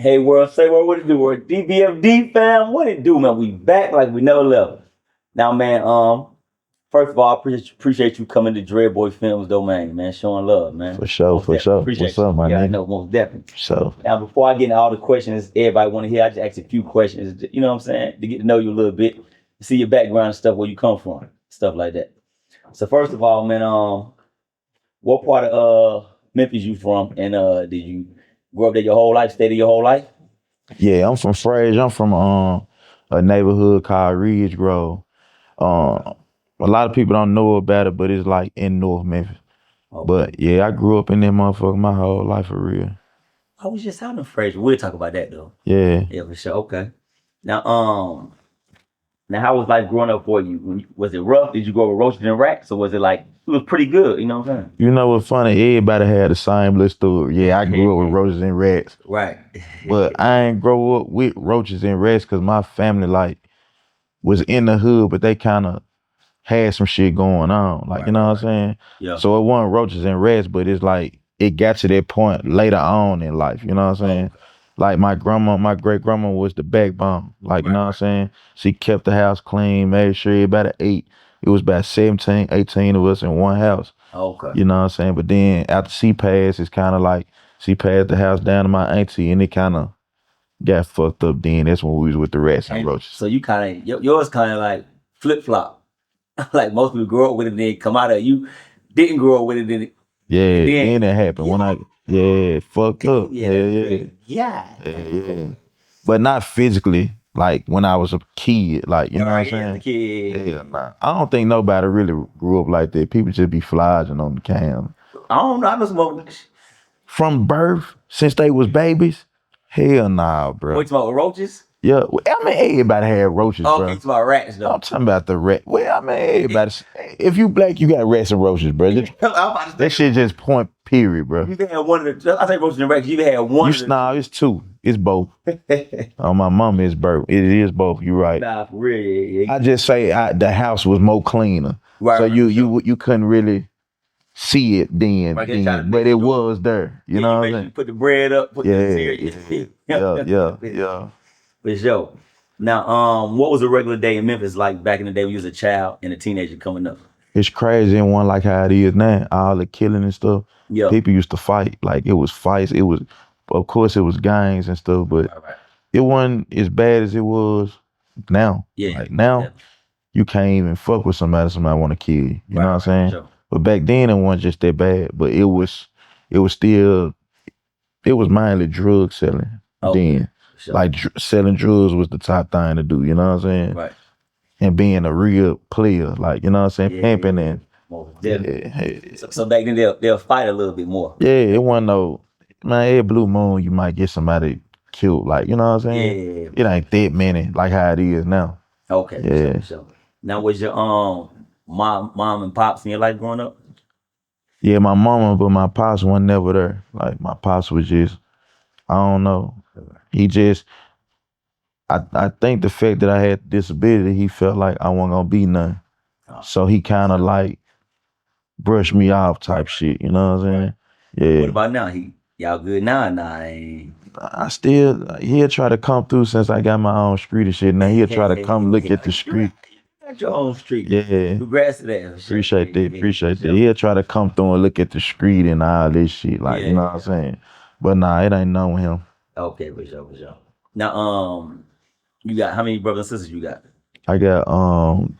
Hey, world, say what it do, world. DBFD fam, what it do, man? We back like we never left. Now, man, first of all, I appreciate you coming to Dread Boy Films domain, man. Showing love, man. For sure, Most for definitely. sure. Appreciate What's up, my you. Yeah, I nigga? know, most definitely. So, Now, before I get into all the questions everybody want to hear, I just ask a few questions, you know what I'm saying? To get to know you a little bit, see your background and stuff, where you come from, stuff like that. So first of all, man, what part of Memphis you from? And did you grow up there your whole life, stay there your whole life? yeah, I'm from Frage. I'm from a neighborhood called Ridge Grove. A lot of people don't know about it, but it's like in North Memphis. Okay. But yeah, I grew up in that motherfucker my whole life for real. I was just out in Fraser. We'll talk about that though. Yeah. Yeah, for sure. Okay. Now how was life growing up for you? Was it rough? Did you grow up with roaches and rats, or was it like it was pretty good? You know what I'm saying? You know what's funny? Everybody had the same little story. Yeah, I grew up with roaches and rats. Right. But I ain't grow up with roaches and rats because my family like was in the hood, but they kind of had some shit going on. Like, Right, you know right, what I'm saying? Yeah. So it wasn't roaches and rats, but it's like it got to that point later on in life. You know what I'm saying? Okay. Like my great grandma was the backbone. Like, you know what I'm saying? She kept the house clean, made sure everybody ate. It was about 17, 18 of us in one house. Okay. You know what I'm saying? But then after she passed, it's kind of like she passed the house down to my auntie and it kind of got fucked up then. That's when we was with the rats and roaches. So you kind of yours kind of like flip flop. Like most people grow up with it, then come out of it. You didn't grow up with it, then Yeah, then it happened. When fucked up. yeah. Yeah. But not physically, like when I was a kid, like, you know what I'm saying? Kid. Yeah, nah. I don't think nobody really grew up like that. People just be flogging on the cam. I don't know. I know some more. From birth, since they was babies, hell nah, bro. What you talking about, roaches? Yeah, I mean, everybody had roaches, Oh, bro. you talking about rats, though. I'm talking about the rat. Well, I mean, everybody. If you black, you got rats and roaches, bro. That shit just point period, bro. You had one of the. I say roaches and rats. You had one. Nah, it's two. It's both. Oh, my mom is both. It is both. You right. Nah, for real. Yeah. I just say the house was more cleaner, Right. So you couldn't really see it then, but it was there. You know what I'm saying? You put the bread up. Put the Yeah. For sure. Now, what was a regular day in Memphis like back in the day when you was a child and a teenager coming up? It's crazy in one like how it is now. All the killing and stuff. Yeah. People used to fight. Like it was fights. It was, of course, it was gangs and stuff, but it wasn't as bad as it was now. Yeah. Like now, you can't even fuck with somebody want to kill you. You know what I'm saying? Sure. But back then it wasn't just that bad. But it was mainly drug selling then. Sure. Like selling drugs was the top thing to do. You know what I'm saying? Right. And being a real player, like, you know what I'm saying, pimping and. So back then they'll fight a little bit more. Yeah, it wasn't no, man, every blue moon you might get somebody killed, like, you know what I'm saying? Yeah. It ain't that many like how it is now. Okay. Yeah. So. Now was your mom and pops in your life growing up? Yeah, my mama, but my pops wasn't never there. Like my pops was just, I don't know. He just, I think the fact that I had disability, he felt like I wasn't gonna be none. So he kind of like brushed me off type shit, you know what I'm saying? Yeah. What about now? Y'all good now? I still, he'll try to come through since I got my own street and shit. Now he'll try to come look at the street. You got your own street. Yeah. Congrats to that. Appreciate that. He'll try to come through and look at the street and all this shit. Like, you know what I'm saying? But nah, it ain't none with him. Okay, for sure. Now, you got, how many brothers and sisters you got? I got one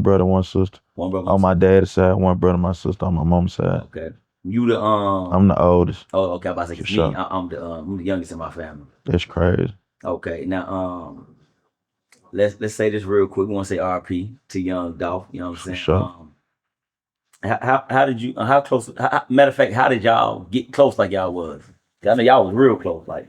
brother, one sister. One brother. On my dad's side, one brother, my sister on my mom's side. Okay. You the I'm the oldest. Oh, okay. I'm about to say, sure. I'm the youngest in my family. That's crazy. Okay. Now, let's say this real quick. We want to say RP to young Dolph. You know what I'm saying? Sure. How did you? How close? Matter of fact, how did y'all get close like y'all was? I know y'all was real close. Like,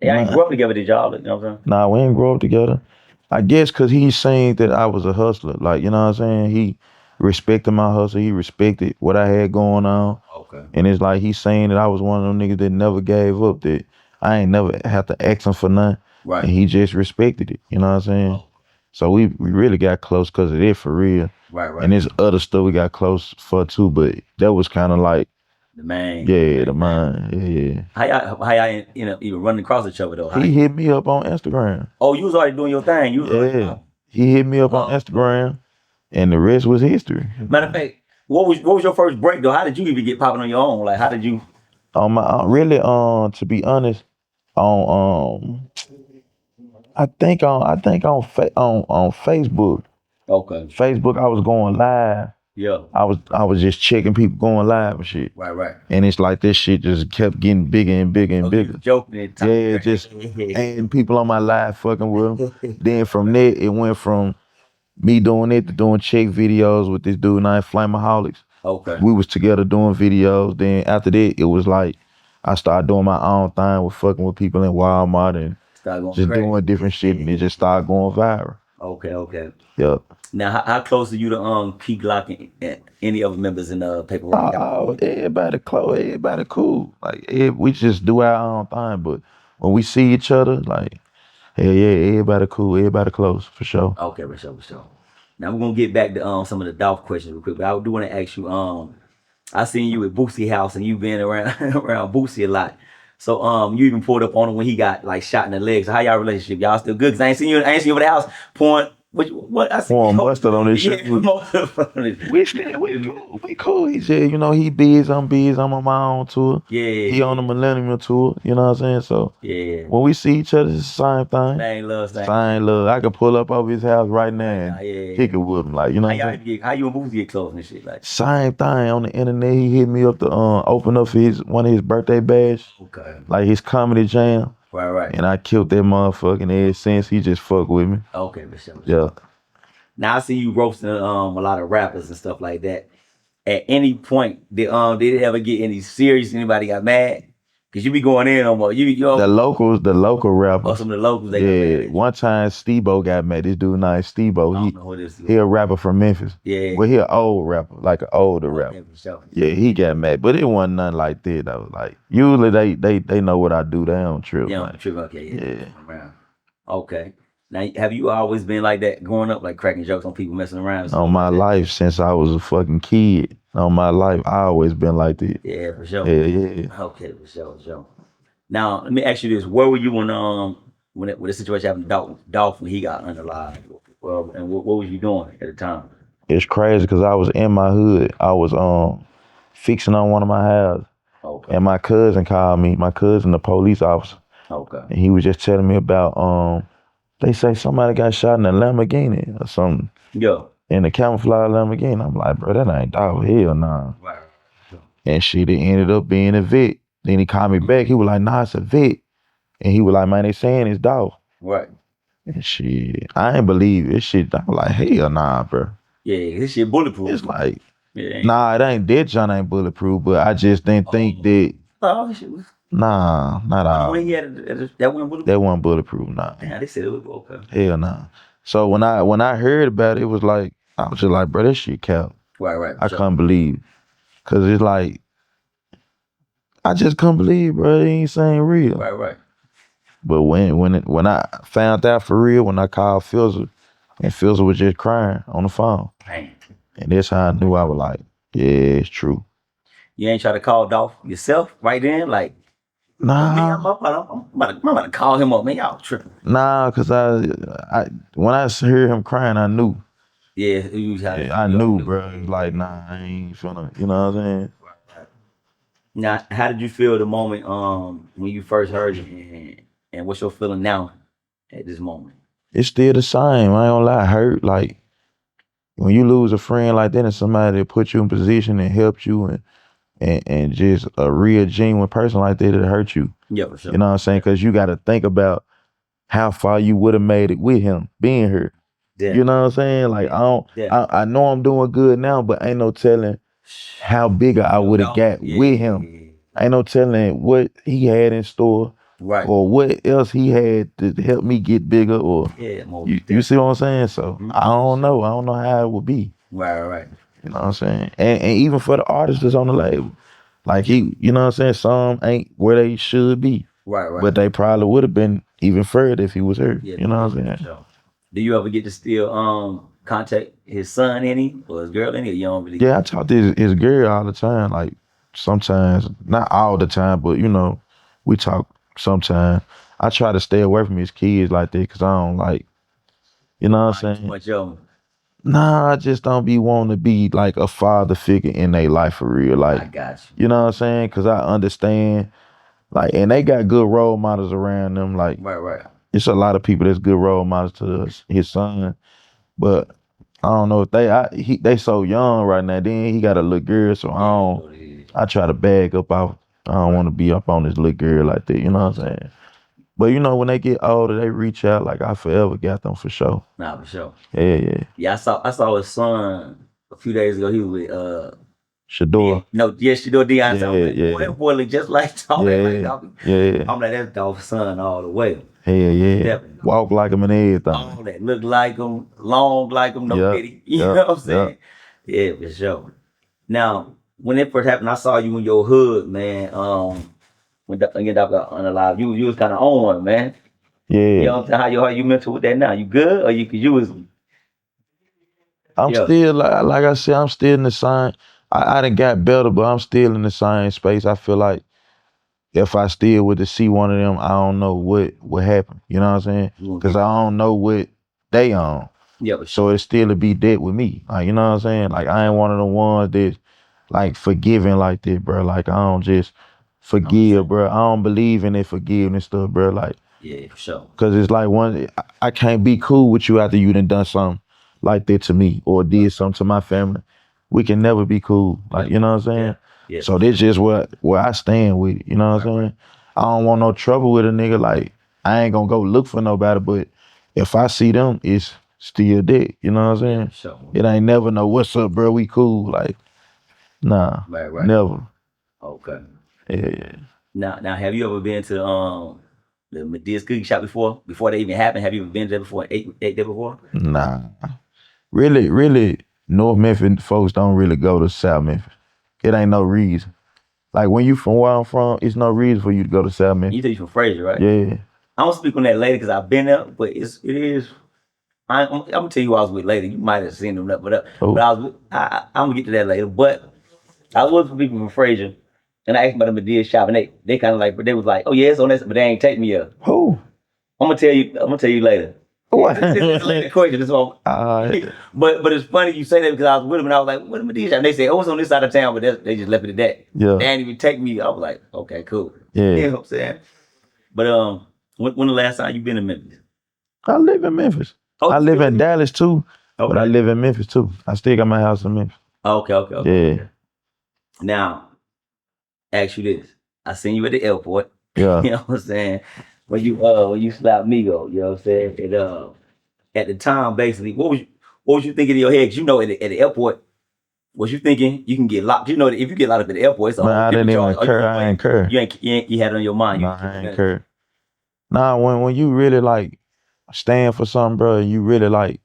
y'all ain't grew up together, did y'all? You know what I'm saying? Nah, we ain't grow up together. I guess because he seen that I was a hustler. Like, you know what I'm saying? He respected my hustle. He respected what I had going on. Okay. And it's like he's saying that I was one of them niggas that never gave up, that I ain't never have to ask him for nothing. Right. And he just respected it. You know what I'm saying? Oh. So we really got close because of it, for real. Right. And there's other stuff we got close for too, but that was kind of like The man. Yeah, the man. Yeah. How y'all even running across each other though? He hit me up on Instagram. Oh, you was already doing your thing. You was already Yeah. He hit me up on Instagram, and the rest was history. Matter of fact, what was your first break though? How did you even get popping on your own? Like, how did you? On my really, to be honest, on on Facebook. Okay. Facebook, I was going live. Yeah. I was just checking people going live and shit. Right. And it's like this shit just kept getting bigger and bigger and bigger. Joking. Yeah, just and people on my live fucking with them. Then from there, it went from me doing it to doing check videos with this dude named Flamaholics. Okay. We was together doing videos. Then after that, it was like I started doing my own thing with fucking with people in Walmart and just doing different shit, and it just started going viral. Okay. Yep. Now, how close are you to Key Glock and any other members in the paperwork? Oh, everybody close, everybody cool. Like we just do our own thing, but when we see each other, like, hell yeah, everybody cool, everybody close for sure. Okay, for sure. Now we're gonna get back to some of the Dolph questions real quick, but I do want to ask you. I seen you at Boosie house and you been around around Boosie a lot. So you even pulled up on him when he got like shot in the legs. So how y'all relationship? Y'all still good? Cause I ain't seen you over the house pouring. What I see? Pouring mustard on this shit. We cool. He said, he busy, I'm busy, I'm on my own tour. Yeah. He on the Millennium tour, you know what I'm saying? So yeah, when we see each other, it's the same thing. Same love. I could pull up over his house right now and kick it with him, like, you know. How you and Boosie get close and shit, like? Same thing on the internet. He hit me up to open up one of his birthday bash. Okay. Like his comedy jam. Right. And I killed that motherfucking ever since. He just fucked with me. Okay, for sure. Yeah. Now I see you roasting a lot of rappers and stuff like that. At any point, did it ever get any serious? Anybody got mad? Cause you be going in on more. The local rappers. Oh, some of the locals. They got mad. One time Steve-O got mad. This dude named Steve-O. I don't know who this is. He a rapper from Memphis. Yeah. Well, he an old rapper, like an older rapper. For sure. Yeah, he got mad, but it wasn't nothing like that. I was like, usually they know what I do. They don't trip. They don't trip. Okay. Yeah. Okay. Now, have you always been like that growing up, like cracking jokes on people messing around? On my life, since I was a fucking kid. On my life, I always been like that. Yeah, for sure. Yeah. Okay, for sure. Now, let me ask you this: where were you when the situation happened to Dolph when he got unalive? Well, and what was you doing at the time? It's crazy because I was in my hood. I was fixing on one of my houses. Okay. And my cousin called me. My cousin, the police officer. Okay. And he was just telling me about they say somebody got shot in a Lamborghini or something. Yeah. In a camouflage Lamborghini. I'm like, bro, that ain't Dolph. Hell nah. Right. And shit, it ended up being a vet. Then he called me back. He was like, nah, it's a vet. And he was like, man, they saying it's Dolph. Right. And shit, I ain't believe it. Shit, I was like, hell nah, bro. Yeah, this shit bulletproof. It's like, nah, it ain't that John ain't bulletproof, but I just didn't think that. Oh, shit. Nah, not all. When he had that wasn't bulletproof? That wasn't bulletproof, nah. Damn, they said it was okay. Hell nah. So when I heard about it, it was like, I was just like, bro, that shit count. Right. I couldn't believe. Cause it's like, I just couldn't believe, bro, it ain't saying real. Right. But when I found out for real, when I called Fizzle, and Fizzle was just crying on the phone. Dang. And that's how I knew. I was like, yeah, it's true. You ain't try to call Dolph yourself right then? Like, nah. I'm about to call him up, man. Y'all tripping. Nah, cause I when I heard him crying, I knew. Yeah, I knew, bro. It was like, nah, I ain't finna, you know what I'm saying? Right. Now, how did you feel the moment when you first heard it, and what's your feeling now at this moment? It's still the same. I ain't gonna lie, hurt. Like, when you lose a friend like that and somebody that put you in position and helped you and just a real genuine person like that, it hurt you. Yeah, for sure. You know what I'm saying? Because you got to think about how far you would have made it with him being here. Yeah. You know what I'm saying? Like, I know I'm doing good now, but ain't no telling how bigger I would have got with him. Ain't no telling what he had in store. Right. Or what else he had to help me get bigger, or you see what I'm saying? So I don't know. I don't know how it would be. Right. You know what I'm saying? And even for the artists that's on the label, like you know what I'm saying? Some ain't where they should be. Right. But they probably would have been even further if he was here. Yeah, you know what I'm saying? Sure. Do you ever get to still contact his son any or his girl any? Or you don't really? Yeah, I talk to his girl all the time. Like, sometimes, not all the time, but you know, we talk sometimes. I try to stay away from his kids like that because I don't like, you know what I'm Too saying? much of 'em. Nah, I just don't be wanting to be like a father figure in their life for real. Like, I got you know what I'm saying? Because I understand, like, and they got good role models around them. Like, you. Right. it's a lot of people that's good role models to his son, but I don't know if they so young right now. Then he got a little girl, so Yeah, you know what it is. I try to bag up off. I don't want to be up on this little girl like that. You know what I'm saying? But you know when they get older, they reach out. Like I forever got them for sure. Nah, for sure. Yeah. Yeah, I saw his son a few days ago. He was with Shador. she do Deion. So I'm like, Yeah. boy, that boy look just like Dolph. Like Dolph. Yeah. I'm like, that's Dolph's son all the way. Yeah. Definitely. Walk like him and everything. All that look like him, long like him, no Yep, pity. You yep, know what I'm saying? Yeah, for sure. Now, when it first happened, I saw you in your hood, man. When again Dr. Unalived, you was kind of on one, man. You know Yeah. what I'm saying? How you mental with that now? You good or you was I'm yeah. still like I said, I'm still in the same. I done got better, but I'm still in the same space. I feel like if I still would to see one of them, I don't know what would happen. You know what I'm saying? Because I don't know what they on. Yeah, for So sure. it still to be dead with me. Like, you know what I'm saying? Like I ain't one of the ones that like forgiving like that, bro. Like I don't just forgive, bro. I don't believe in that forgiveness stuff, bro. Like, Yeah, for sure. cause it's like I can't be cool with you after you done something like that to me or did something to my family. We can never be cool. Like, you know what I'm saying? Yeah. So this just where I stand with it. You know what I'm saying? I don't want no trouble with a nigga. Like I ain't gonna go look for nobody, but if I see them, it's still dead. You know what I'm saying? Sure. It ain't never know what's up, bro. We cool. Like, nah, Right. never. Okay. Yeah. Now, have you ever been to the Media's cookie shop before? Before they even happened, have you ever been there before? Ate there before? Nah. Really, North Memphis folks don't really go to South Memphis. It ain't no reason. Like when you from where I'm from, it's no reason for you to go to South Memphis. You think you from Fraser, right? Yeah. I don't speak on that later because I've been there, but it is. I'm gonna tell you who I was with later. You might have seen them, but Oh. I was. I'm gonna get to that later. But I was with people from Fraser, and I asked about the Medea shop, and they kind of like, but they was like, oh yeah, it's on this, but they ain't take me up. Who? I'm gonna tell you later. What? It's a later question. This one. But it's funny you say that because I was with them and I was like, what the Medea shop? And they said, oh, it's on this side of town, but they just left it at that. Yeah. They didn't even take me. I was like, okay, cool. Yeah. You know what I'm saying? But when the last time you been in Memphis? I live in Memphis. Oh, I live in Dallas too, but I Okay. live in Memphis too. I still got my house in Memphis. Okay. Yeah. Now, ask you this. I seen you at the airport. Yeah. You know what I'm saying? When you slapped Migo, you know what I'm saying? And at the time, basically, what was you thinking in your head? Cause you know at the airport, was you thinking you can get locked? You know that if you get locked up at the airport, it's a Man, whole I didn't different even charge. care. I ain't care. You had it on your mind. Nah, I ain't care. Nah, when you really like stand for something, bro, you really like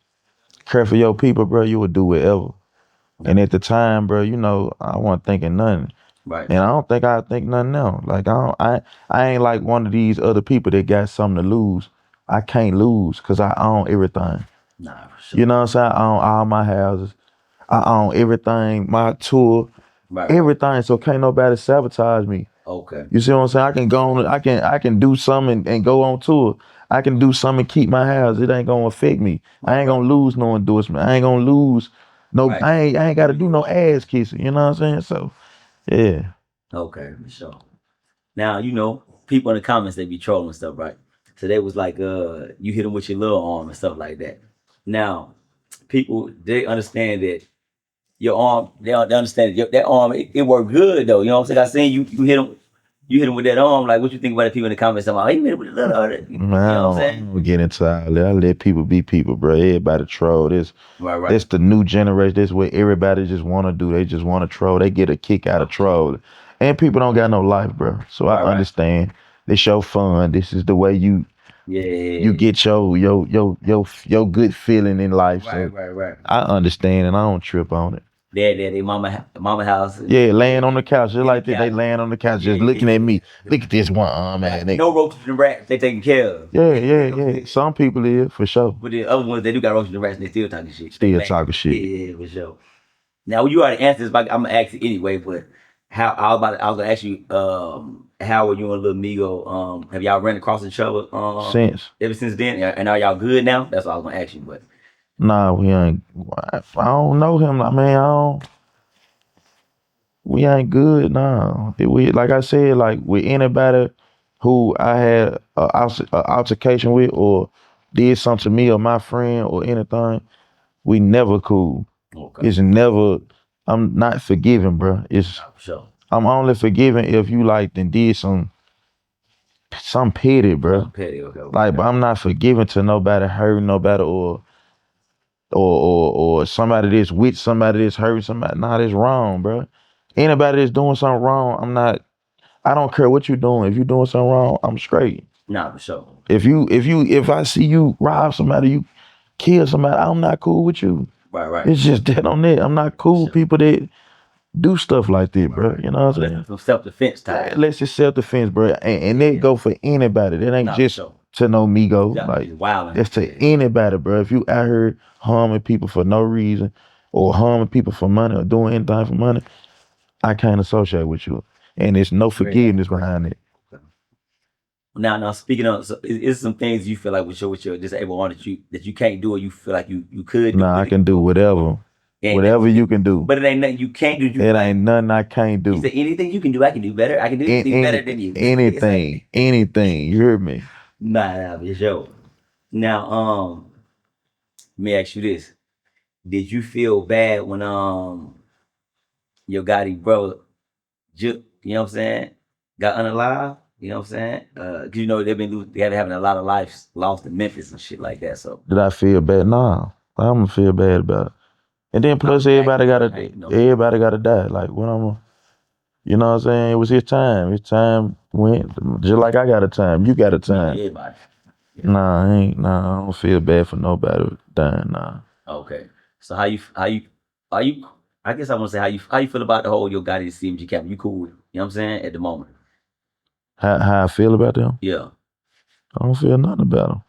care for your people, bro, you would do whatever. And at the time, bro, you know, I wasn't thinking nothing. Right. And I don't think I think nothing else. Like I ain't like one of these other people that got something to lose. I can't lose because I own everything. Nah, for sure. You know what I'm saying? I own all my houses. I own everything, my tour, everything. So can't nobody sabotage me. Okay. You see what I'm saying? I can go on, I can do something and go on tour. I can do something and keep my house. It ain't gonna affect me. I ain't gonna lose no endorsement. I ain't gonna lose no I ain't gotta do no ass kissing. You know what I'm saying? So yeah. Okay, for sure. Now, you know, people in the comments, they be trolling and stuff, right? So they was like, you hit them with your little arm and stuff like that. Now, people, they understand that your arm, they understand that that arm, it worked good though. You know what I'm saying? I seen you hit him with that arm. Like, what you think about the people in the comments? I'm like, he hit him with the little arm. You know what I'm saying? I don't get into all that. I let people be people, bro. Everybody troll. This Right. the new generation. This what everybody just want to do. They just want to troll. They get a kick out of troll. And people don't got no life, bro. So I understand. This your fun. This is the way you get your good feeling in life. So Right. I understand and I don't trip on it. They mama house. Yeah, laying on the couch just like that. They laying on the couch just looking at me. Look at this one arm, man. No roaches and rats. They taking care of. Yeah. Some people is for sure. But the other ones, they do got roaches and rats and they still talking shit. Still talking shit. Yeah, for sure. Now, you already answered this, but I'm going to ask it anyway, but I was gonna ask you, how are you and Lil Migo? Have y'all ran across each other Since ever since then? And are y'all good now? That's what I was gonna ask you. But nah, we ain't. I don't know him. I mean, I don't. We ain't good now. We like I said, like with anybody who I had a altercation with or did something to me or my friend or anything, we never cool. okay, It's never. I'm not forgiving, bro. It's for sure. I'm only forgiving if you like then did some petty, bro. Petty, okay, Like, but I'm not forgiving to nobody hurting nobody or somebody that's with somebody that's hurting somebody. Nah, that's wrong, bro. Anybody that's doing something wrong, I'm not. I don't care what you're doing. If you're doing something wrong, I'm straight. Nah, for sure. If I see you rob somebody, you kill somebody, I'm not cool with you. Right. It's just that on it. I'm not cool with people that do stuff like that, bro. You know what I'm saying? Some self defense type. Let's just self-defense, bro. And that go for anybody. That ain't Nah, for just sure. to no Migo. Yeah, Like it's wildin'. that's to anybody, bro. If you out here harming people for no reason or harming people for money or doing anything for money, I can't associate with you. And there's no forgiveness behind it. Now, speaking of, so is some things you feel like with your disabled arm that you can't do or you feel like you could do? Nah, I can do whatever. Whatever you can do. But it ain't nothing you can't do. It ain't nothing I can't do. You say anything you can do, I can do better. I can do anything better than you. Anything. You heard me? Nah, for sure. Now, let me ask you this: did you feel bad when your Gotti brother, Jook, you know what I'm saying, got unalive? You know what I'm saying? Cause you know they've been having a lot of lives lost in Memphis and shit like that. So Did I feel bad? Nah. I'm gonna feel bad about it. And then plus everybody gotta die. Like when you know what I'm saying? It was his time. His time went just like I got a time. You got a time. Everybody. Nah, I don't feel bad for nobody dying, nah. Okay. So how you are you? I guess I want to say how you feel about the whole your Gotti CMG cap? You cool? You know what I'm saying at the moment? How I feel about them? Yeah. I don't feel nothing about them.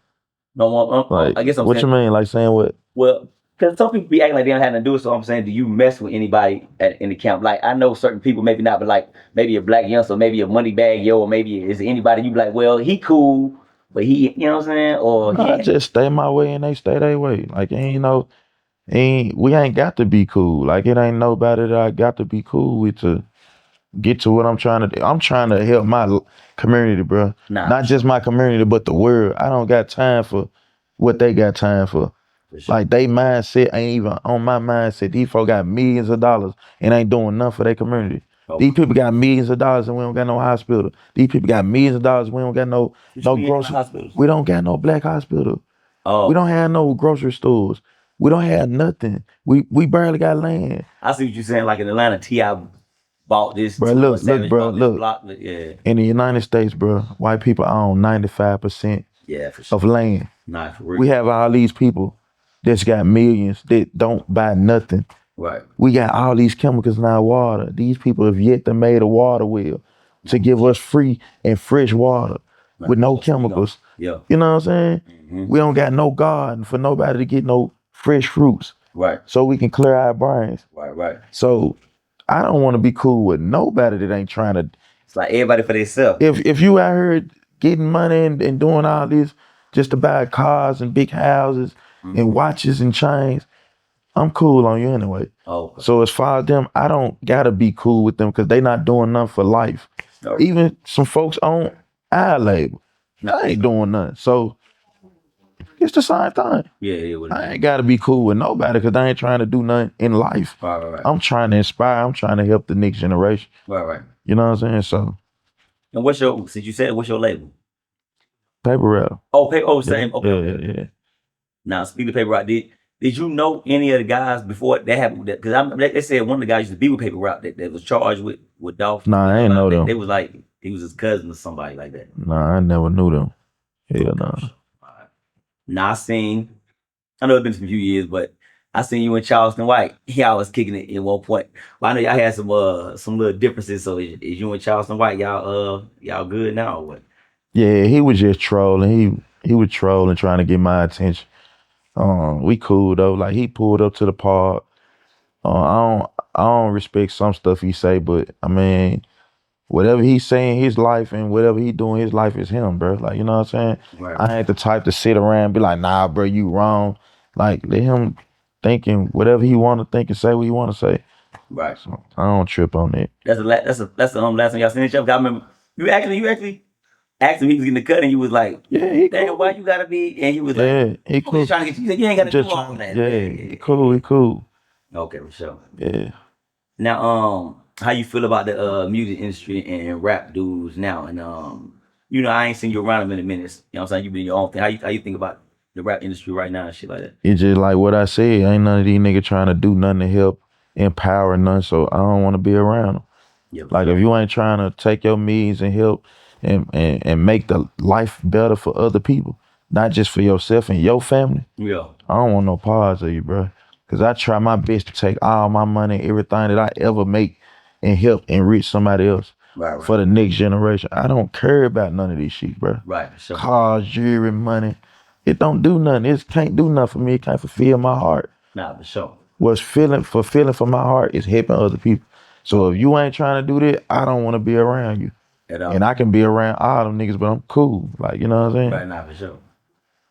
No, Like, I guess I'm what saying. you mean? Like saying what? Well, because some people be acting like they don't have nothing to do with. So I'm saying, do you mess with anybody in the camp? Like I know certain people, maybe not, but like maybe a black youngster, maybe a money bag yo, or maybe is anybody you be like, well, he cool, but he, you know what I'm saying, or Nah, I just stay my way and they stay their way. Like we ain't got to be cool. Like it ain't nobody that I got to be cool with to get to what I'm trying to do. I'm trying to help my community, bro. Nah, Not just my community, but the world. I don't got time for what they got time for. sure. Like they mindset ain't even on my mindset. These folks got millions of dollars and ain't doing nothing for their community. Okay. These people got millions of dollars and we don't got no hospital. These people got millions of dollars. We don't got no grocery. We don't got no black hospital. Oh, We don't have no grocery stores. We don't have nothing. We barely got land. I see what you're saying. Like in Atlanta, T.I. bought this. Bro, look, bro, look. Block, yeah. In the United States, bro, white people own 95% For sure. of land. Nah, for real. We have all these people that's got millions that don't buy nothing. Right. We got all these chemicals in our water. These people have yet to made a water wheel to give us free and fresh water with no chemicals. Yeah. You know what I'm saying? Mm-hmm. We don't got no garden for nobody to get no fresh fruits. Right. So we can clear our brains. Right. So I don't want to be cool with nobody that ain't trying to. It's like everybody for themselves. If you out here getting money and doing all this just to buy cars and big houses and watches and chains, I'm cool on you anyway. Okay. So as far as them, I don't gotta be cool with them because they not doing nothing for life. Okay. Even some folks on our label, they ain't doing nothing. So it's the same thing. Yeah. I ain't gotta be cool with nobody because I ain't trying to do nothing in life. Right. I'm trying to inspire. I'm trying to help the next generation. Right. You know what I'm saying? So. And since you said what's your label? Paper Route. Oh, same. Yeah. Okay. Yeah. Now, speaking of Paper Route, did you know any of the guys before that happened? Because they said one of the guys used to be with Paper Route that was charged with Dolph. Nah, I ain't know them. They was like he was his cousin or somebody like that. Nah, I never knew them. Hell no. Right. Now I know it's been a few years, but I seen you and Charleston White. Y'all was kicking it at one point. Well, I know y'all had some little differences. So is you and Charleston White y'all good now or what? Yeah, he was just trolling. He was trolling, trying to get my attention. We cool though. Like he pulled up to the park. I don't respect some stuff he say, but I mean, whatever he's saying his life and whatever he doing his life is him, bro. Like, you know what I'm saying? Right. I ain't the type to sit around and be like, nah, bro, you wrong. Like, let him thinking whatever he want to think and say what he want to say. Right. So I don't trip on that. That's the last time y'all seen each other. I remember you actually asked him he was getting the cut, and you was like, Yeah, he "Damn, cool. why you gotta be?" And he was Yeah, like, he "I'm cool. just trying to get you." He said, "You ain't gotta Just do all trying. that." Yeah, he cool. He cool. Okay, for sure. Yeah. Now, how you feel about the music industry and rap dudes now? And you know, I ain't seen you around them in a minute. You know what I'm saying? You been your own thing. How you think about the rap industry right now and shit like that? It's just like what I said. Ain't none of these niggas trying to do nothing to help empower none. So I don't want to be around them. Yeah, for Like sure. if you ain't trying to take your means and help and make the life better for other people, not just for yourself and your family, Yeah. I don't want no parts of you, bro. Cause I try my best to take all my money, everything that I ever make, and help enrich somebody else Right. for the next generation. I don't care about none of this shit, bro. Right. For sure. Cars, jewelry, money. It don't do nothing. It can't do nothing for me. It can't fulfill my heart. Nah, for sure. What's fulfilling for my heart is helping other people. So if you ain't trying to do that, I don't want to be around you. At all. And I can be around all them niggas, but I'm cool. Like, you know what I'm saying? Right now, for sure.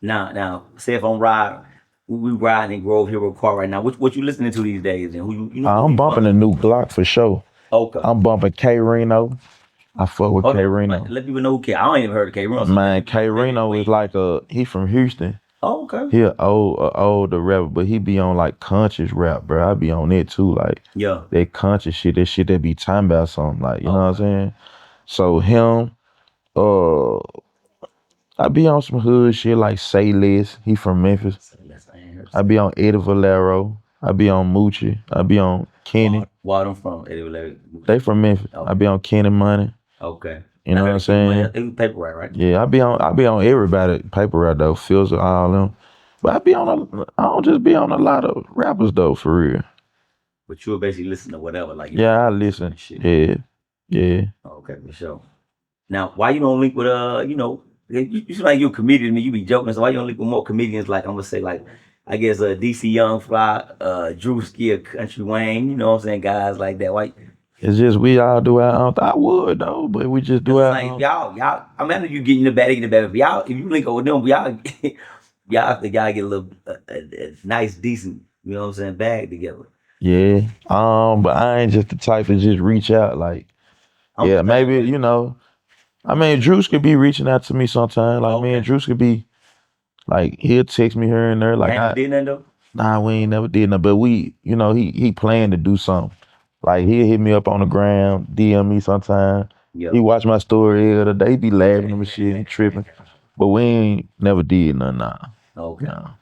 Now, say if I'm riding, we riding in Grove Hero car right now. What you listening to these days? And who you know? I'm bumping a new Glock for sure. Okay. I'm bumping K Reno. I fuck with K Reno. Let people know who K. I don't even heard of K Reno. Man, K Reno is like he from Houston. Oh, okay. He an older rapper, but he be on like conscious rap, bro. I be on it too, like Yeah. that conscious shit, that shit that be talking about something, like, you know what I'm saying? So him, I be on some hood shit like Say Less. He from Memphis. I be on Eddie Valero. I be on Moochie. I be on Kenny. Where them from? Eddie Valero. They from Memphis. Okay. I be on Kenny Money. Okay. You know what I'm saying? It was paper route, right? Yeah, I be on everybody paper route though. Feels all them. But I don't just be on a lot of rappers though, for real. But you were basically listening to whatever, like Yeah, I listen. Shit. Yeah. Okay, for sure. Now, why you don't link with you seem like you're a comedian to me. You be joking, so why you don't link with more comedians? Like I'm gonna say, like I guess DC Young Fly, Drewski, or Country Wayne. You know what I'm saying? Guys like that. Why? It's just we all do our own. I would though, but we just do our Like own. y'all. I mean, I know you getting the bad, if y'all, if you link up with them, y'all, y'all think y'all get a little nice, decent. You know what I'm saying? Bag together. Yeah. But I ain't just the type to just reach out. Like, yeah, maybe you know. I mean, Drews could be reaching out to me sometime. Like me and Drews could be, like, he'll text me here and there. Like, did nothing though? Nah, we ain't never did nothing. But we, you know, he planned to do something. Like he'll hit me up on the ground, DM me sometime. Yep. He watch my story the other day, be laughing and shit and tripping. But we ain't never did nothing. Nah. Okay. Nah.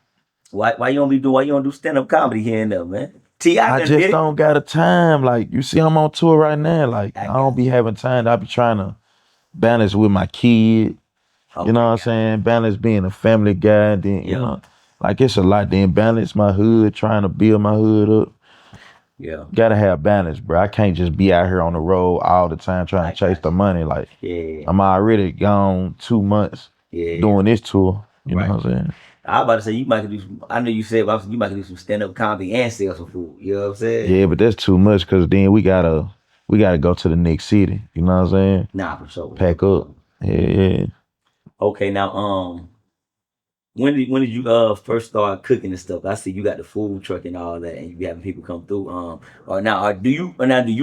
Why you don't do stand up comedy here and there, man? I just don't got a time. Like you see, I'm on tour right now. Like I don't be having time. I be trying to balance with my kid. You know what I'm saying? Balance being a family guy. Then you know, like it's a lot. Then balance my hood, trying to build my hood up. Yeah. Gotta have balance, bro. I can't just be out here on the road all the time trying to chase the money. Like, I'm already gone 2 months doing this tour. You know what I'm saying? I was about to say you might do some, I know you said you might do some stand up comedy and sell some food. You know what I'm saying? Yeah, but that's too much because then we gotta go to the next city. You know what I'm saying? Nah, for sure. Pack up. Yeah. Okay, now when did you first start cooking and stuff? I see you got the food truck and all that, and you be having people come through. Do you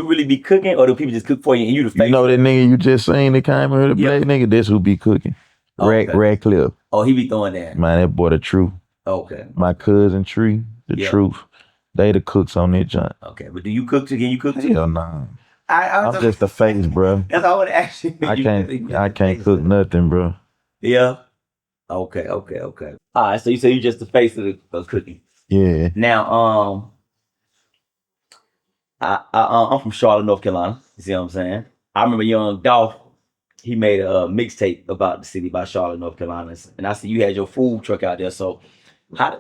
really be cooking, or do people just cook for you and you the face? You know that nigga you just seen that came here, the black nigga? That's who be cooking. Radcliffe. Oh, he be throwing that. Man, that boy the truth. Okay. My cousin Tree, the truth. They the cooks on that joint. Okay, but do you cook too? Can you cook too? Hell nah. I'm just the face, bro. That's all I want to ask you. I can't cook nothing, bro. Yeah. Okay. All right, so you say you just the face of cooking. Yeah. Now, I'm from Charlotte, North Carolina. You see what I'm saying? I remember young Dolph. He made a mixtape about the city, about Charlotte, North Carolina, and I see you had your food truck out there. So,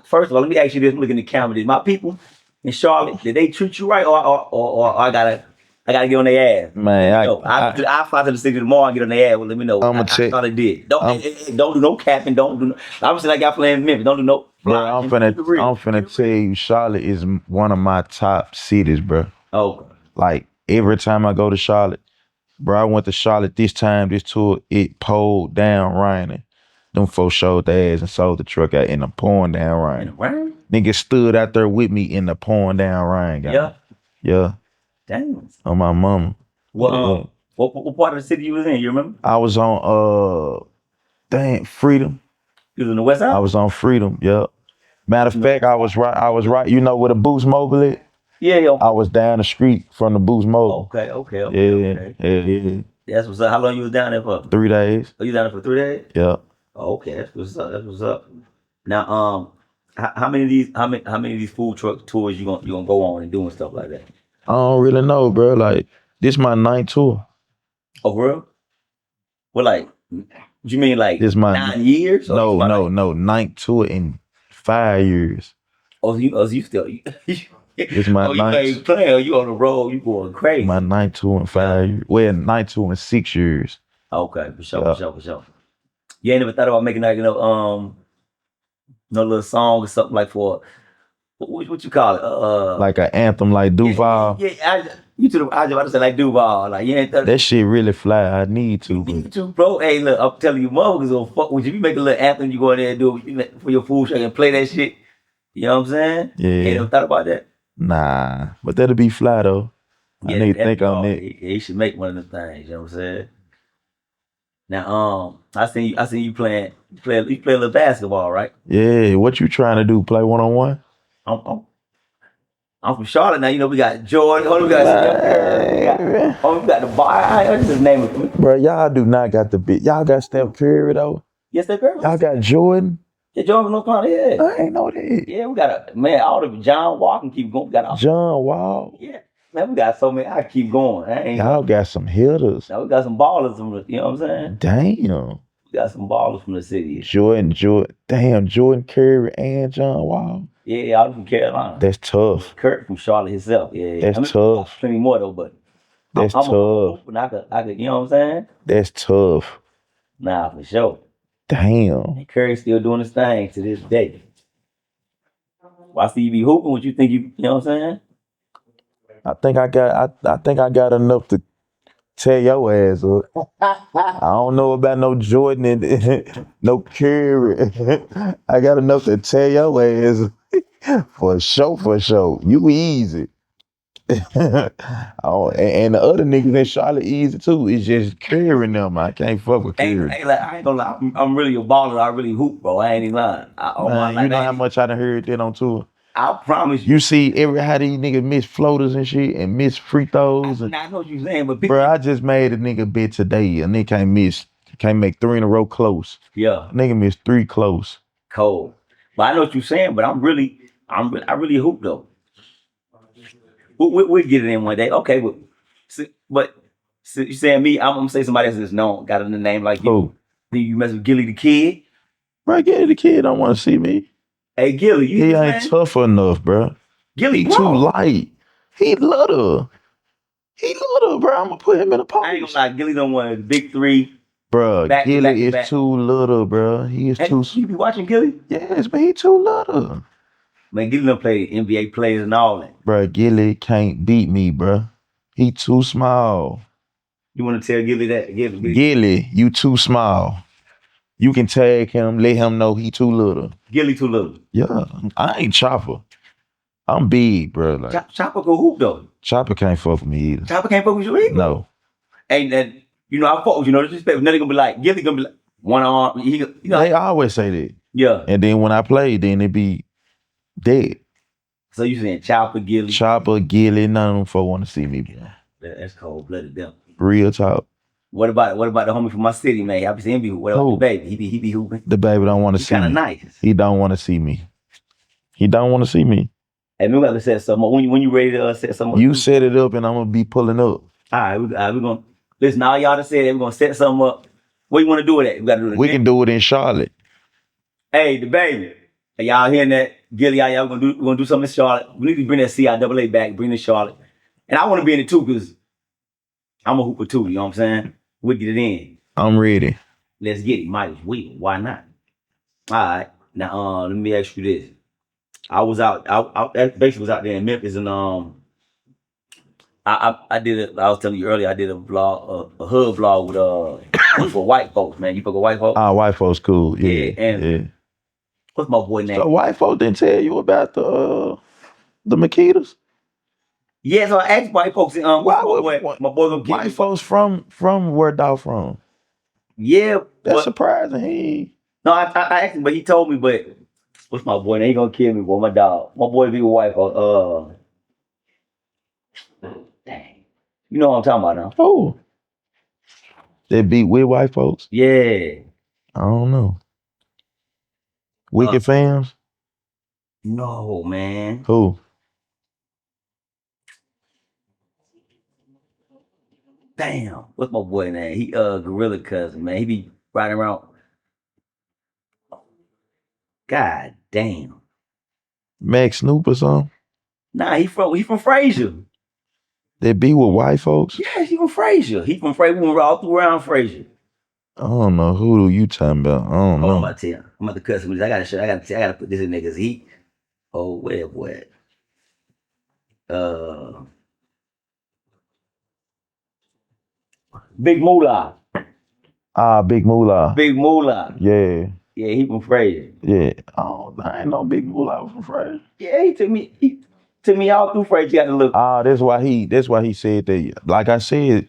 first of all, let me ask you this: look in the camera. Did my people in Charlotte, did they treat you right, or I gotta get on their ass? Man, I fly to the city tomorrow and get on their ass. Well, let me know. I'ma check. I thought it did. Don't do no capping. Don't do no. Obviously, like y'all playing Memphis. Don't do no. Bro, I'm finna tell you, Charlotte is one of my top cities, bro. Oh, Like every time I go to Charlotte, bro, I went to Charlotte this time, this tour, it pulled down raining. Them folks showed their ass and sold the truck out in the pouring down in the rain. rain? Niggas stood out there with me in the pouring down rain, guy. Yeah. Yeah, Damn. on my mama. What Yeah. what part of the city you was in? You remember? I was on Freedom. You was in the west side? I was on Freedom, yeah. Matter of No. fact, I was right. You know where the Boost Mobile is? Yeah, yo. I was down the street from the Boost Mobile. Okay. Yeah. That's what's up. How long you was down there for? 3 days. Oh, you down there for 3 days? Yeah. Oh, okay, that's what's up. That's what's up. Now, how many of these how many of these food truck tours you gonna go on and doing stuff like that? I don't really know, bro. Like, this my ninth tour. Oh, for real? What like? You mean like This my 9 years? Or you about like, ninth tour in 5 years. you still This my oh, you ninth. ain't playing. You on the road? You going crazy? My ninth tour in 5 years. Well, ninth tour in 6 years. Okay, for sure, Yeah. for sure. You ain't never thought about making like no little song or something like for what you call it? Like an anthem, like Duval. You to the I was about to say like Duval. Like you ain't thought That shit really fly. I need to, you but need to, bro. Hey, look, I'm telling you, motherfuckers gonna fuck with you. You make a little anthem, you go in there and do it for your food truck and play that shit. You know what I'm saying? yeah. Ain't never thought about that. Nah. But that'll be fly though. I need to think on that. He should make one of them things. You know what I'm saying? Now, I seen you playing. You play a little basketball, right? Yeah. What you trying to do? Play 1-on-1? I'm from Charlotte now. You know we got Jordan. We got Steph Curry. We got the bar. I just name it. Bro, y'all do not got the bit. Y'all got Steph Curry though. Yes, Steph Curry. Y'all got Jordan. Yeah, Jordan from North Carolina. Yeah. I ain't know that. Yeah, we got all the John Wall can keep going. We got John Wall. Yeah, man, we got so many. I keep going. Y'all got some hitters. Now we got some ballers from the, you know what I'm saying? Damn. We got some ballers from the city. Jordan. Damn, Jordan Curry and John Wall. Yeah, all from Carolina. That's tough. Kurt from Charlotte himself. Yeah. That's tough. Plenty more though, but That's I'm tough. I could, you know what I'm saying? That's tough. Nah, for sure. Damn. Curry's still doing his thing to this day. Well, I see you be hooping. What you think you know what I'm saying? I think I got enough to tear your ass up. I don't know about no Jordan and no Curry. I got enough to tear your ass up. For sure. You easy. Oh, and the other niggas in Charlotte easy too. It's just Curry and them. I can't fuck with Curry. I ain't gonna lie. I'm really a baller. I really hoop, bro. I ain't even lying. Man, you know how much I done heard that on tour? I promise you. You see how these niggas miss floaters and shit and miss free throws. I know what you're saying, but people, bro, I just made a nigga bet today. A nigga can't make 3 in a row close. Yeah. A nigga missed 3 close. Cold. But I know what you're saying, but I really hoop though. We'll get it in one day. Okay, but you saying me, I'm gonna say somebody else that's known, got a name like you. Who? Do you mess with Gilly the Kid? Bro, Gilly the Kid don't want to see me. Hey, Gilly, he ain't tough enough, bro. Gilly, he too light. He little, bro. I'm gonna put him in a post. I ain't gonna lie, Gilly don't want the big 3. Bro, Gilly is too little, bro. He is too. You be watching Gilly? Yes, but he too little. Man, Gilly done play NBA players and all that. Bro, Gilly can't beat me, bro. He too small. You want to tell Gilly that? Gilly, you too small. You can tag him, let him know he too little. Gilly too little. Yeah, I ain't Chopper. I'm big, bro. Like, Chopper go hoop though. Chopper can't fuck with me either. Chopper can't fuck with you either? No. And I fuck with you. Disrespect. Nothing gonna be like, Gilly gonna be like, one arm. They always say that. Yeah. And then when I play, then it be dead. So you saying Chopper, Gilly? Chopper, Gilly, none of them folk want to see me, bro. That's cold-blooded them. Real talk. What about the homie from my city, man? I be saying the baby. He be hooping. The baby don't want to see me. Kind of nice. He don't want to see me. He don't want to see me. Hey, we got to set something up. When you ready to set something up? You set it up and I'm gonna be pulling up. All right, we're gonna listen. All y'all that said that we're gonna set something up. Where you want to do it at? We got to do it. We can do it in Charlotte. Hey, the baby. Hey, y'all hearing that? Gilly, y'all we're gonna do something in Charlotte. We need to bring that CIAA back. Bring it to Charlotte, and I want to be in it too because I'm a hooper too. You know what I'm saying? We'll get it in. I'm ready. Let's get it. Might as well. Why not? All right. Now, let me ask you this. I basically was out there in Memphis, and I did it. I was telling you earlier. I did a vlog, a hood vlog with for white folks. Man, you fuck with white folks? White folks cool. Yeah, Yeah, and yeah. what's my boy So name? white folks didn't tell you about the Makitas? Yeah, so I asked white folks. What's Why my would boy? My boy gonna white get me. folks from where Dolph from? Yeah, That's but surprising. He no, I asked him, but he told me. But what's my boy name? He gonna kill me, boy. My dog. My boy be with white folks. Dang. You know what I'm talking about now? oh, they beat with white folks. Yeah. I don't know. Uh, Wicked fans? no, man. Who? Damn. What's my boy name? He Gorilla Cousin, man. He be riding around. God damn. Max Snoop or something? Nah, he from Frazier. They be with white folks? Yeah, he from Frazier. He from Frazier. We went all through around Frazier. I don't know. Who you talking about? I don't Oh, I'm know. about to tell you. I'm about to cut some of this. I gotta put this in there because he. Oh, where, what? Uh, Big Moolah. Big Moolah. Big Moolah. Yeah. Yeah, he from Frazier. Yeah. Oh, I ain't no Big Moolah from Frazier. Yeah, he took me all through Frazier. You got to look. That's why he said that. Like I said,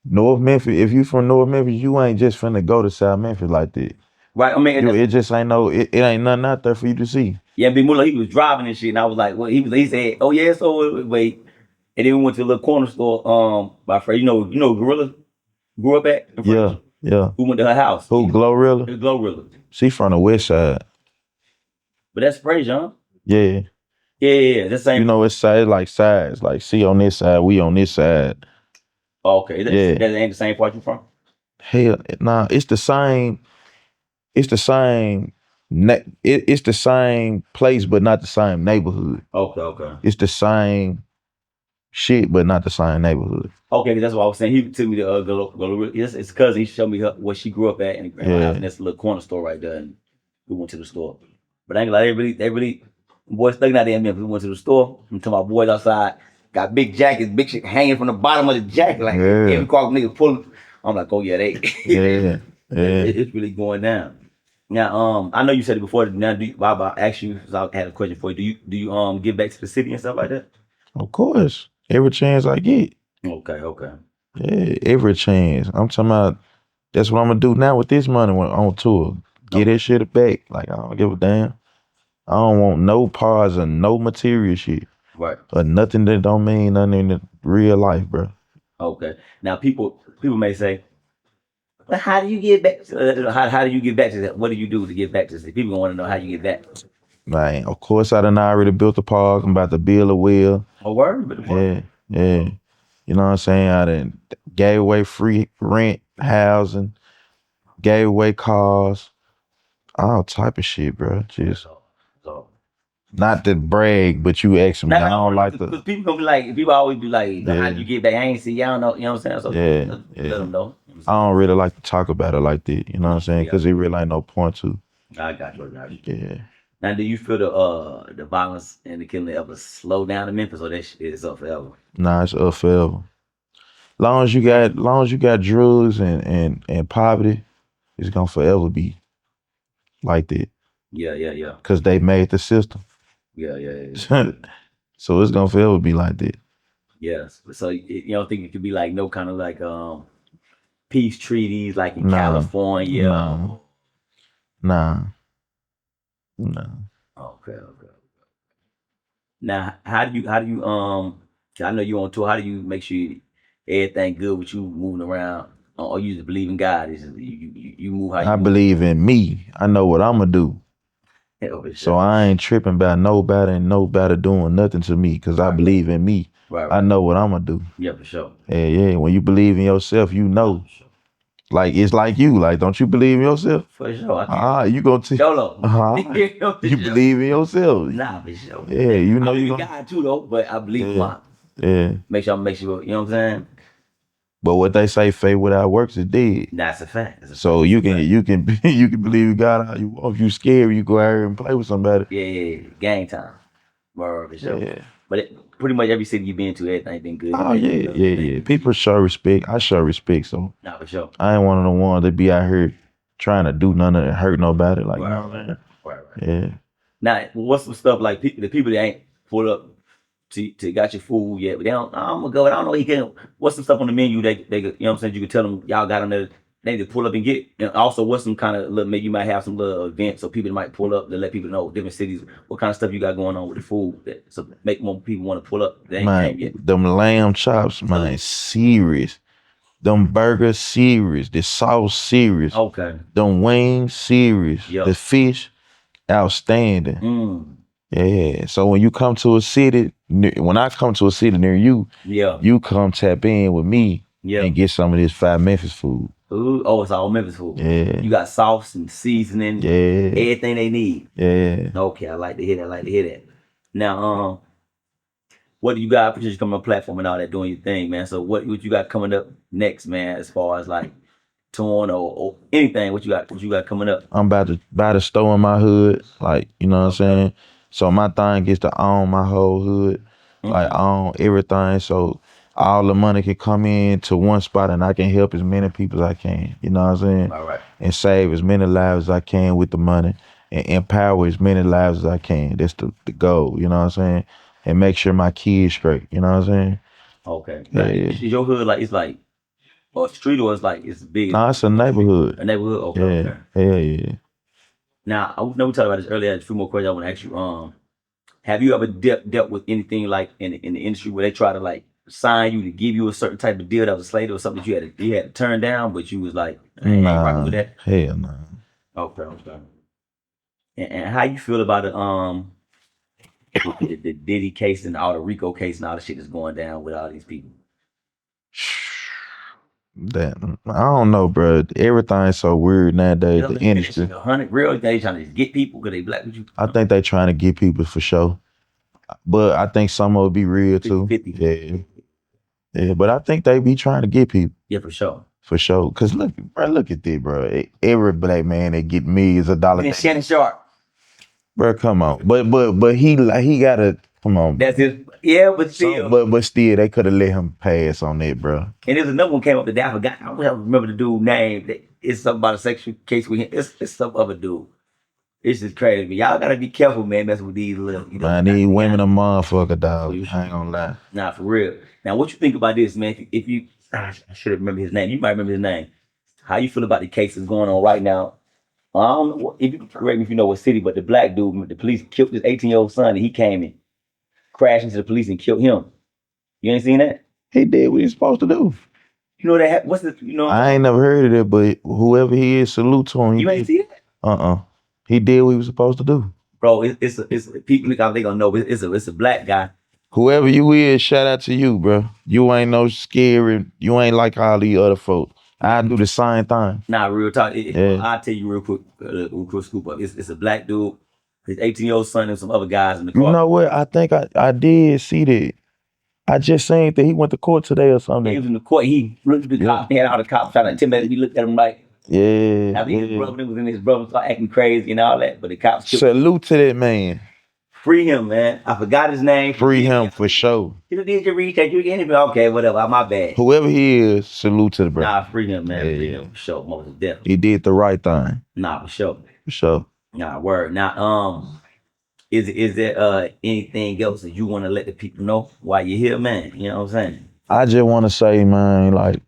North Memphis, if you from North Memphis, you ain't just finna go to South Memphis like that. Right, I mean, It just ain't it ain't nothing out there for you to see. yeah, Big Moolah, he was driving and shit, and I was like, well, he said, oh yeah, so wait, and then we went to a little corner store, by Frazier. You know, Gorilla grew up at. In Yeah, Frazier. yeah. We went to her house. Who, Glorilla? Glorilla. She from the west side. But that's Frazier, huh? Yeah. Yeah. That's same. You know, it's side like sides. Like C on this side, we on this side. Oh, okay, Yeah. that ain't the same part you from. Hell, nah, it's the same. It's the same. It's the same place, but not the same neighborhood. Okay. It's the same shit, but not the same neighborhood. Okay, that's what I was saying. He took me to Gorilla. It's cousin. He showed me where she grew up at in her house, and that's a little corner store right there. And we went to the store. But I ain't gonna lie, they really, boys thugging out there in Memphis. We went to the store. I'm talking about boys outside, got big jackets, big shit hanging from the bottom of the jacket. Like every car nigga pulling. I'm like, oh yeah, they Yeah. it's really going down. Now, I know you said it before. Now, Bob, I asked you, 'cause I had a question for you. Do you give back to the city and stuff like that? Of course. Every chance I get. Okay. Yeah, every chance. I'm talking about that's what I'm gonna do now with this money when on tour. Get that shit back. Like I don't give a damn. I don't want no parts and no material shit. Right. Or nothing that don't mean nothing in the real life, bro. Okay. Now people may say, but how do you get back? How do you get back to that? What do you do to get back to that? People want to know how you get back. Man, of course I done already built the park. I'm about to build a well. Oh, word? Yeah. You know what I'm saying? I done gave away free rent, housing, gave away cars, all type of shit, bro. Just So not to brag, but you asking me. I don't like because people gonna be like, people always be like, how do you get back? I ain't see y'all know, you know what I'm saying? So let them know. I don't really like to talk about it like that. You know what I'm saying? Because it really ain't no point to. I got you. Yeah. Now, do you feel the violence and the killing ever slow down in Memphis, or that shit is up forever? Nah, it's up forever. Long as you got drugs and poverty, it's gonna forever be like that. Yeah. Cause they made the system. Yeah. So it's gonna forever be like that. Yes. So you don't think it could be like no kind of like peace treaties like in Nah. California? Nah. Okay. Now, how do you I know you on tour. How do you make sure everything good with you moving around, or you just believe in God? Is you move how you I move? believe in me. I know what I'm gonna do. Yeah, for sure. So I ain't tripping about nobody and nobody doing nothing to me because I believe in me. Right. I know what I'm gonna do. Yeah, for sure. Yeah. When you believe in yourself, you know. Like it's like you. Like, don't you believe in yourself? For sure. You gonna take YOLO. You believe in yourself. Nah, for sure. Yeah, you know I you believe in God too though, but I believe in mine. Yeah. Make sure, you know what I'm saying? But what they say, faith without works is dead. That's a fact. So you can believe in God all you want. If you scared, you go out here and play with somebody. Yeah. Gang time. For sure. Yeah. But pretty much every city you've been to, everything been good. Oh yeah. People show respect. I show respect, so Nah, for sure. I ain't one of the ones that be out here trying to do nothing that hurt nobody. Like, you know what I'm saying? Right. Yeah. Now, what's some stuff like the people that ain't pulled up to got your food yet, but they don't. I'm gonna go. I don't know. He can. What's some stuff on the menu? They you know what I'm saying? You can tell them y'all got them there. They need to pull up and get. And also, what's some kind of little? Maybe you might have some little events so people might pull up to let people know different cities what kind of stuff you got going on with the food. That so make more people want to pull up. They ain't came yet. Man, them lamb chops, man, serious. Them burgers, serious. The sauce, serious. Okay. Them wings, serious. Yep. The fish, outstanding. Mm. Yeah. So when you come to a city, when I come to a city near you, Yeah. you come tap in with me Yeah. and get some of this fat Memphis food. Ooh, oh, it's all Memphis food. Yeah. You got sauce and seasoning. Yeah. Everything they need. Yeah. Okay, I like to hear that. I like to hear that. Now, what do you got? I appreciate you coming on the platform and all that, doing your thing, man. So what you got coming up next, man? As far as like touring or anything, what you got coming up? I'm about to buy the store in my hood, like, you know what I'm saying? So my thing gets to own my whole hood, like own everything, so all the money can come in to one spot and I can help as many people as I can, you know what I'm saying? All right. And save as many lives as I can with the money and empower as many lives as I can. That's the goal, you know what I'm saying? And make sure my kids straight, you know what I'm saying? Okay. Yeah. Now, is your hood like it's like a street or it's big? Nah, it's a neighborhood. A neighborhood? Okay. Yeah, Okay. yeah. Now, I know we talked about this earlier. I had a few more questions I want to ask you. Have you ever dealt with anything like in the industry where they try to like sign you to give you a certain type of deal that was slated or something that you had to turn down, but you was like, I ain't rocking with that? Hell no. Okay. And how you feel about the Diddy case and all the Rico case and all the shit that's going down with all these people? That I don't know, bro. Everything's so weird nowadays. The industry. 100 real. They trying to just get people because they black with you. I think they trying to get people for sure, but I think some will be real too. 50. Yeah. But I think they be trying to get people. Yeah, for sure. For sure. Cause look at this, bro. Every black man that get millions of dollars. And Shannon Sharp. Bro, come on. But he gotta come on. That's his. Yeah, but still. But still, they could have let him pass on that, bro. And there's another one came up today. I forgot. I don't remember the dude's name. It's something about a sexual case with him. It's some other dude. It's just crazy. Y'all gotta be careful, man, messing with these little. You know, man, these women a motherfucker, dog. I ain't gonna lie. Nah, for real. Now, what you think about this, man? If you, I should have remembered his name. You might remember his name. How you feel about the cases going on right now? I don't know if you can correct me if you know what city, but the black dude, the police killed his 18-year-old son, and he came and crashed into the police and killed him. You ain't seen that? He did what he's supposed to do. You know that? What's the? You know? I ain't never heard of it, but whoever he is, salute to him. You ain't see that? He did what he was supposed to do. Bro, it's people look out, they gonna know it's a black guy. Whoever you is, shout out to you, bro. You ain't no scary. You ain't like all these other folks. I do the same thing. Nah, real talk. I'll tell you real quick scoop up. It's a black dude, his 18-year-old son, and some other guys in the car. You know what? I think I did see that. I just seen that he went to court today or something. He was in the court. He looked at the cops. He had all the cops trying to intimidate him. He looked at him like, I think his brother was in his brother started acting crazy and all that. But the cops salute to that man. Free him, man. I forgot his name. Free him for sure. You did your research. You get anything? Okay, whatever. My bad. Whoever he is, salute to the brother. Nah, free him, man. Free him for sure. Most definitely. He did the right thing. Nah, for sure. For sure. Nah, word. Now, is there anything else that you want to let the people know while you're here, man? You know what I'm saying? I just want to say, man, like,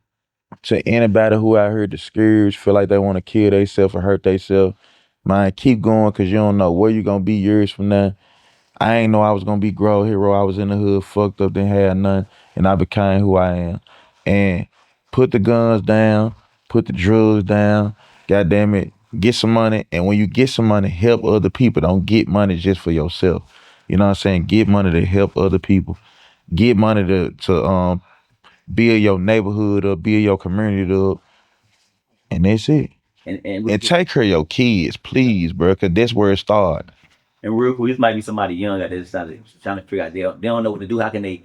to anybody who out here discouraged, feel like they want to kill themselves or hurt themselves, man, keep going, because you don't know where you're going to be years from now. I ain't know I was going to be grow hero. I was in the hood, fucked up, didn't have nothing, and I became who I am. And put the guns down, put the drugs down, goddamn it, get some money. And when you get some money, help other people. Don't get money just for yourself. You know what I'm saying? Get money to help other people. Get money to build your neighborhood up, build your community up. And that's it. And take care of your kids, please, bro, because that's where it starts. And real quick, this might be somebody young that is trying to figure out they don't know what to do. How can they,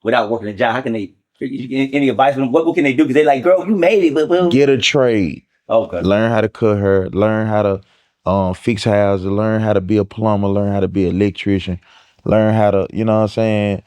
without working a job, how can they, any advice from them? What can they do? Because they like, girl, you made it, but get a trade. Okay. Learn how to cut hair, learn how to fix houses, learn how to be a plumber, learn how to be an electrician. learn how to, you know what I'm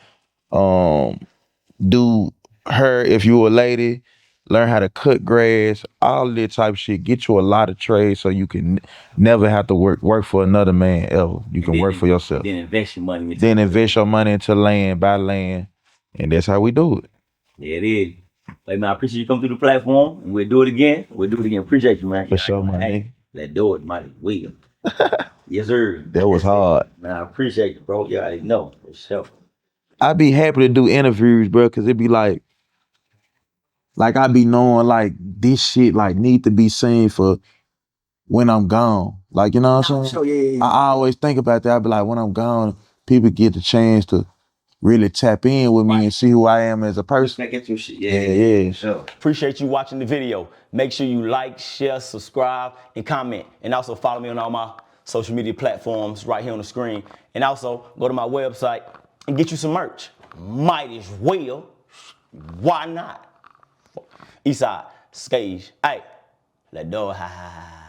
saying, do hair if you a lady, learn how to cut grass, all of that type of shit. Get you a lot of trades so you can never have to work for another man ever. You can work for yourself. Then invest your money into Then invest your money into land, buy land, and that's how we do it. Yeah, it is. Hey man, I appreciate you coming through the platform, and we'll do it again. Appreciate you, man. For sure, my Hey, nigga. let's do it, mighty will. Yes, sir. That was hard. Man, I appreciate you, bro. Yeah, I know for sure. I be happy to do interviews, bro, cause it be like I be knowing like this shit like need to be seen for when I'm gone. Like, you know what I'm saying? Sure, yeah. I always think about that. I be like, when I'm gone, people get the chance to really tap in with me and see who I am as a person. Get your shit. Yeah. Sure. Appreciate you watching the video. Make sure you like, share, subscribe, and comment. And also follow me on all my social media platforms right here on the screen. And also go to my website and get you some merch. Might as well. Why not? Eastside, Skage. Hey, let go. Ha ha ha.